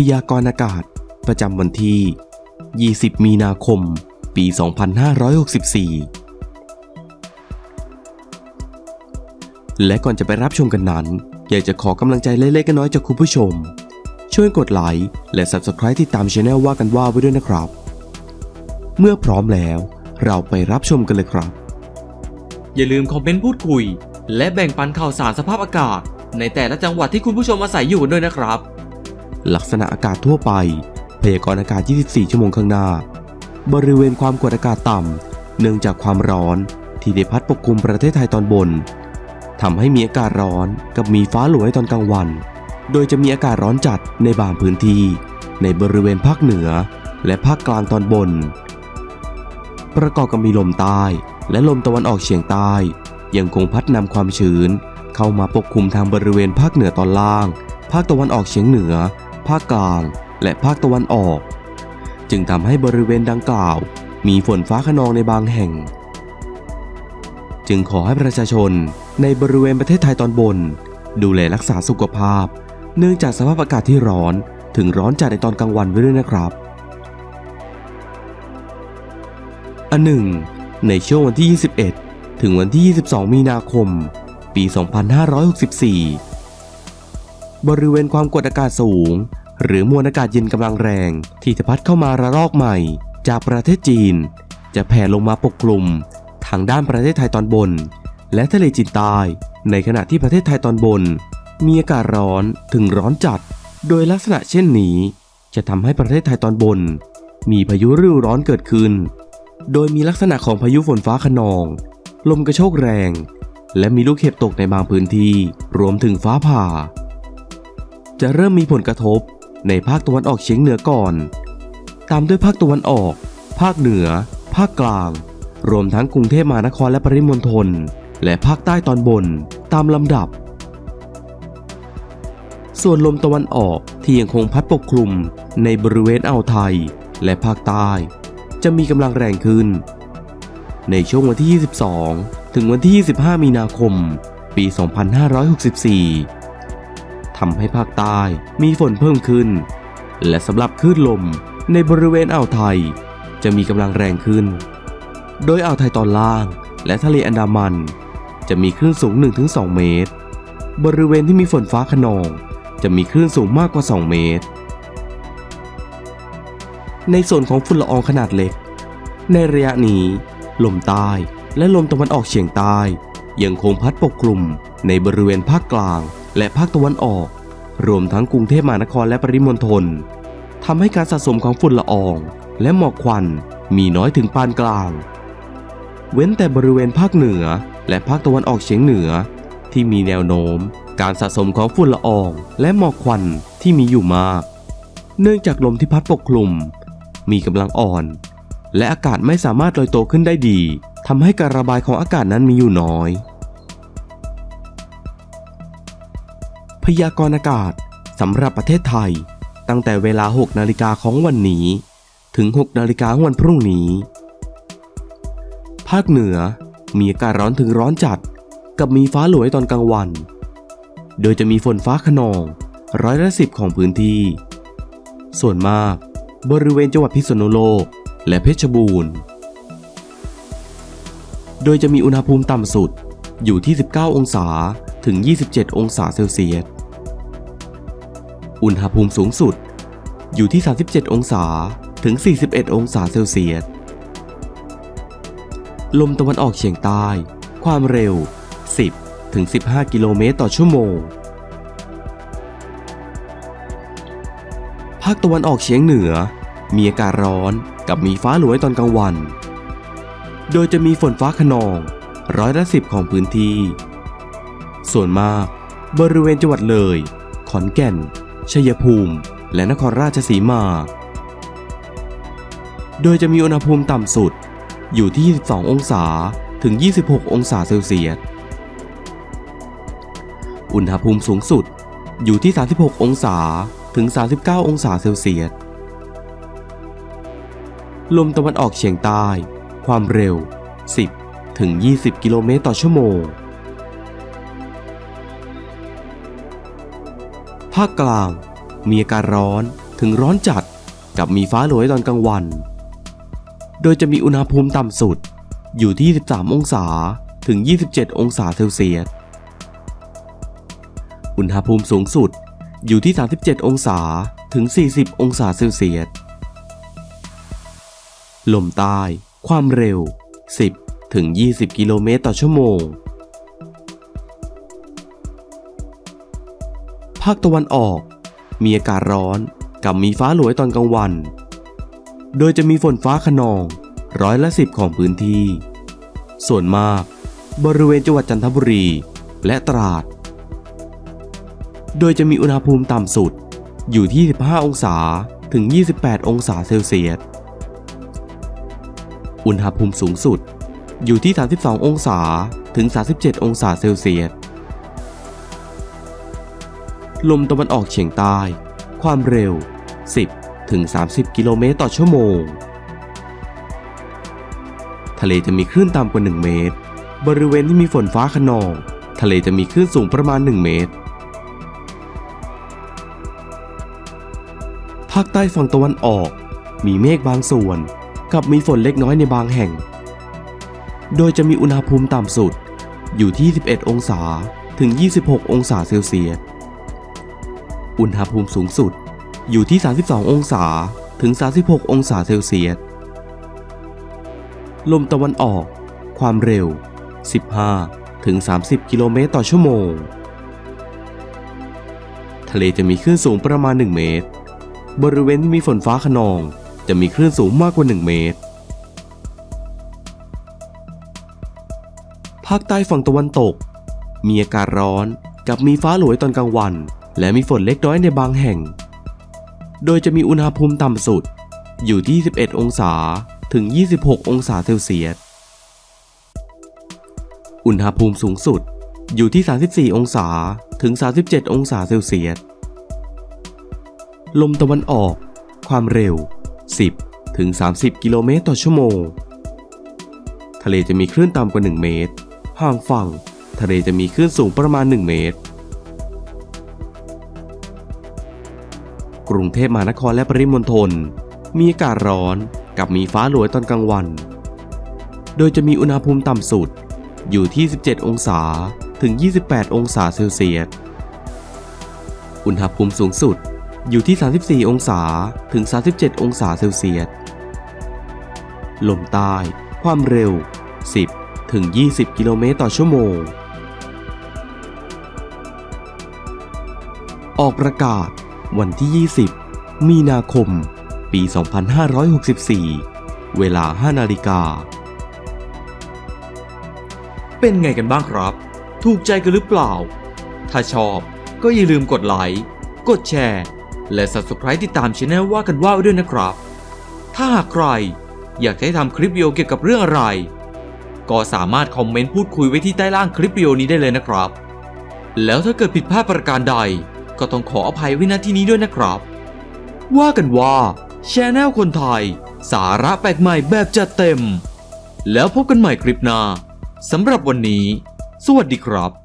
พยากรณ์อากาศประจำวันที่ 20 มีนาคม ปี 2564 และก่อนจะไปรับชมกันนั้นอยากจะขอกำลังใจเล็กๆน้อยๆจากคุณผู้ชมช่วยกดไลค์และ Subscribe ติดตาม Channel ว่ากันว่าไว้ด้วยนะครับเมื่อพร้อมแล้วเราไปรับชมกันเลยครับอย่าลืมคอมเมนต์พูดคุยและแบ่งปันข่าวสารสภาพอากาศในแต่ละจังหวัดที่คุณผู้ชมอาศัยอยู่กันด้วยนะครับลักษณะอากาศทั่วไปพยากรณ์อากาศ 24 ชั่วโมงข้างหน้าบริเวณความกดอากาศต่ำเนื่องจากความร้อนที่ได้พัดปกคลุมประเทศไทยตอนบนทำให้มีอากาศร้อนกับมีฟ้าหลัวในตอนกลางวันโดยจะมีอากาศร้อนจัดในบางพื้นที่ในบริเวณภาคเหนือและภาคกลางตอนบนประกอบกับมีลมใต้และลมตะวันออกเฉียงใต้ยังคงพัดนำความชื้นเข้ามาปกคลุมทางบริเวณภาคเหนือตอนล่างภาคตะวันออกเฉียงเหนือภาคกลางและภาคตะวันออกจึงทำให้บริเวณดังกล่าวมีฝนฟ้าคะนองในบางแห่งจึงขอให้ประชาชนในบริเวณประเทศไทยตอนบนดูแลรักษาสุขภาพเนื่องจากสภาพอากาศที่ร้อนถึงร้อนจัดในตอนกลางวันไว้ด้วยนะครับอันหนึ่งในช่วงวันที่ 21 ถึงวันที่ 22 มีนาคม ปี 2564 บริเวณความกดอากาศสูงหรือมวลอากาศเย็นกำลังแรงที่จะพัดเข้ามาระลอกใหม่จากประเทศจีนจะแผ่ลงมาปกคลุมทางด้านประเทศไทยตอนบนและทะเลจีนใต้ในขณะที่ประเทศไทยตอนบนมีอากาศร้อนถึงร้อนจัดโดยลักษณะเช่นนี้จะทำให้ประเทศไทยตอนบนมีพายุฤดูร้อนเกิดขึ้นโดยมีลักษณะของพายุฝนฟ้าคะนองลมกระโชกแรงและมีลูกเห็บตกในบางพื้นที่รวมถึงฟ้าผ่าจะเริ่มมีผลกระทบในภาคตะวันออกเฉียงเหนือก่อนตามด้วยภาคตะวันออกภาคเหนือภาคกลางรวมทั้งกรุงเทพมหานครและปริมณฑลและภาคใต้ตอนบนตามลำดับส่วนลมตะวันออกที่ยังคงพัดปกคลุมในบริเวณอ่าวไทยและภาคใต้จะมีกำลังแรงขึ้นในช่วงวันที่ 22 ถึงวันที่ 25 มีนาคม ปี 2564 ทำให้ภาคใต้มีฝนเพิ่มขึ้นและสำหรับคลื่นลมในบริเวณอ่าวไทยจะมีกำลังแรงขึ้นโดยอ่าวไทยตอนล่างและทะเลอันดามันจะมีคลื่นสูง 1-2 เมตรบริเวณที่มีฝนฟ้าคะนองจะมีคลื่นสูงมากกว่า 2 เมตรในส่วนของฝุ่นละอองขนาดเล็กในระยะนี้ลมใต้และลมตะวันออกเฉียงใต้ยังคงพัดปกคลุมในบริเวณภาคกลางและภาคตะวันออกรวมทั้งกรุงเทพมหานครและปริมณฑลทำให้การสะสมของฝุ่นละอองและหมอกควันมีน้อยถึงปานกลางเว้นแต่บริเวณภาคเหนือและภาคตะวันออกเฉียงเหนือที่มีแนวโน้มการสะสมของฝุ่นละอองและหมอกควันที่มีอยู่มากเนื่องจากลมที่พัดปกคลุมมีกำลังอ่อนและอากาศไม่สามารถลอยตัวขึ้นได้ดีทำให้การระบายของอากาศนั้นมีอยู่น้อยพยากรณ์อากาศสำหรับประเทศไทยตั้งแต่เวลา 6 นาฬิกาของวันนี้ถึง 6 นาฬิกาของวันพรุ่งนี้ภาคเหนือมีอากาศร้อนถึงร้อนจัดกับมีฟ้าหลัวในตอนกลางวันโดยจะมีฝนฟ้าคะนอง10%ของพื้นที่ส่วนมากบริเวณจังหวัดพิษณุโลกและเพชรบูรณ์โดยจะมีอุณหภูมิต่ำสุดอยู่ที่ 19 องศาถึง 27 องศาเซลเซียสอุณหภูมิสูงสุดอยู่ที่ 37 องศาถึง 41 องศาเซลเซียสลมตะวันออกเฉียงใต้ความเร็ว 10 ถึง 15 กิโลเมตรต่อชั่วโมงภาคตะวันออกเฉียงเหนือมีอากาศร้อนกับมีฟ้าหลัวในตอนกลางวันโดยจะมีฝนฟ้าคะนอง10%ของพื้นที่ส่วนมากบริเวณจังหวัดเลยขอนแก่นชัยภูมิและนครราชสีมาโดยจะมีอุณหภูมิต่ำสุดอยู่ที่ 22 องศาถึง 26 องศาเซลเซียสอุณหภูมิสูงสุดอยู่ที่ 36 องศาถึง 39 องศาเซลเซียสลมตะวันออกเฉียงใต้ความเร็ว 10 ถึง 20 กิโลเมตรต่อชั่วโมงภาคกลางมีอากาศร้อน ถึงร้อนจัดกับมีฟ้าหลัวในตอนกลางวันโดยจะมีอุณหภูมิต่ำสุดอยู่ที่13องศาถึง27องศาเซลเซียสอุณหภูมิสูงสุดอยู่ที่37องศาถึง40องศาเซลเซียสลมใต้ความเร็ว10ถึง20กิโลเมตรต่อชั่วโมงภาคตะวันออกมีอากาศร้อนกับมีฟ้าหลัวตอนกลางวันโดยจะมีฝนฟ้าคะนอง10%ของพื้นที่ส่วนมากบริเวณจังหวัดจันทบุรีและตราดโดยจะมีอุณหภูมิต่ำสุดอยู่ที่15องศาถึง28องศาเซลเซียสอุณหภูมิสูงสุดอยู่ที่32องศาถึง37องศาเซลเซียสลมตะวันออกเฉียงใต้ความเร็ว10ถึง30กิโลเมตรต่อชั่วโมงทะเลจะมีคลื่นต่ำกว่า1เมตรบริเวณที่มีฝนฟ้าคะนองทะเลจะมีคลื่นสูงประมาณ1เมตรภาคใต้ฝั่งตะวันออกมีเมฆบางส่วนกับมีฝนเล็กน้อยในบางแห่งโดยจะมีอุณหภูมิต่ำสุดอยู่ที่11องศาถึง26องศาเซลเซียสอุณหภูมิสูงสุดอยู่ที่32องศาถึง36องศาเซลเซียสลมตะวันออกความเร็ว15ถึง30กิโลเมตรต่อชั่วโมงทะเลจะมีคลื่นสูงประมาณ1เมตรบริเวณที่มีฝนฟ้าคะนองจะมีคลื่นสูงมากกว่า1เมตรภาคใต้ฝั่งตะวันตกมีอากาศร้อนกับมีฟ้าหลัวตอนกลางวันและมีฝนเล็กน้อยในบางแห่งโดยจะมีอุณหภูมิต่ำสุดอยู่ที่11องศาถึง26องศาเซลเซียสอุณหภูมิสูงสุดอยู่ที่34องศาถึง37องศาเซลเซียสลมตะวันออกความเร็ว10ถึง30กิโลเมตรต่อชั่วโมงทะเลจะมีคลื่นต่ำกว่า1เมตรห่างฝั่งทะเลจะมีคลื่นสูงประมาณ1เมตรกรุงเทพมหานครและปริมณฑลมีอากาศร้อนกับมีฟ้าหลัวตอนกลางวันโดยจะมีอุณหภูมิต่ำสุดอยู่ที่17องศาถึง28องศาเซลเซียสอุณหภูมิสูงสุดอยู่ที่34องศาถึง37องศาเซลเซียสลมใต้ความเร็ว10ถึง20กิโลเมตรต่อชั่วโมงออกประกาศวันที่20มีนาคมปี2564เวลา 5 นาฬิกาเป็นไงกันบ้างครับถูกใจกันหรือเปล่าถ้าชอบก็อย่าลืมกดไลค์กดแชร์และ Subscribe ติดตาม Channel ว่ากันว่าไว้ด้วยนะครับถ้าหากใครอยากให้ทำคลิปวิดีโอเกี่ยวกับเรื่องอะไรก็สามารถคอมเมนต์พูดคุยไว้ที่ใต้ล่างคลิปวิดีโอนี้ได้เลยนะครับแล้วถ้าเกิดผิดพลาดประการใดก็ต้องขออภัยไว้ณที่นี้ด้วยนะครับว่ากันว่า Channel คนไทยสาระแปลกใหม่แบบจัดเต็มแล้วพบกันใหม่คลิปหน้าสำหรับวันนี้สวัสดีครับ